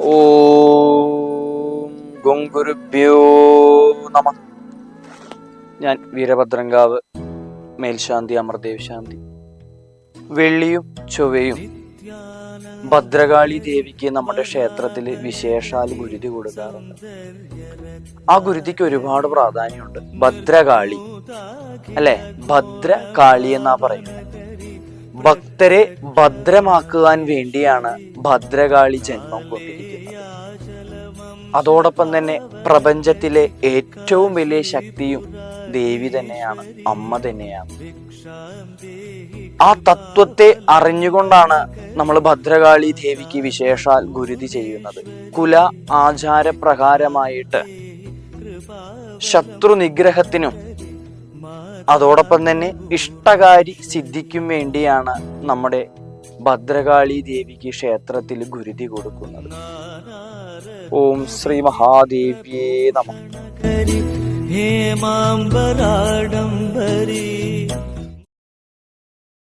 ഓം ഗുരുഭ്യോ നമഃ. ഞാൻ വീരഭദ്രങ്കാവ് മേൽശാന്തി അമർദേവ് ശാന്തി. വെള്ളിയും ചൊവ്വയും ഭദ്രകാളി ദേവിക്ക് നമ്മുടെ ക്ഷേത്രത്തിൽ വിശേഷാൽ ഗുരുതി കൊടുക്കാറുണ്ട്. ആ ഗുരുതിക്ക് ഒരുപാട് പ്രാധാന്യമുണ്ട്. ഭദ്രകാളി അല്ലെ, ഭദ്രകാളി എന്നാ പറയുന്നത്. ഭക്തരെ ഭദ്രമാക്കുവാൻ വേണ്ടിയാണ് ഭദ്രകാളി ജന്മം കൊണ്ടിരിക്കുന്നത്. അതോടൊപ്പം തന്നെ പ്രപഞ്ചത്തിലെ ഏറ്റവും വലിയ ശക്തിയും ദേവി തന്നെയാണ്, അമ്മ തന്നെയാണ്. ആ തത്വത്തെ അറിഞ്ഞുകൊണ്ടാണ് നമ്മൾ ഭദ്രകാളി ദേവിക്ക് വിശേഷാൽ ഗുരുതി ചെയ്യുന്നത്. കുല ആചാരപ്രകാരമായിട്ട് ശത്രു നിഗ്രഹത്തിനും അതോടൊപ്പം തന്നെ ഇഷ്ടകാരി സിദ്ധിക്കും വേണ്ടിയാണ് നമ്മുടെ ഭദ്രകാളി ദേവിക്ക് ക്ഷേത്രത്തിൽ ഗുരുതി കൊടുക്കുന്നത്. ഓം ശ്രീ മഹാദേവ്യേ നമഃ. ഹേമാംബരാഡംബര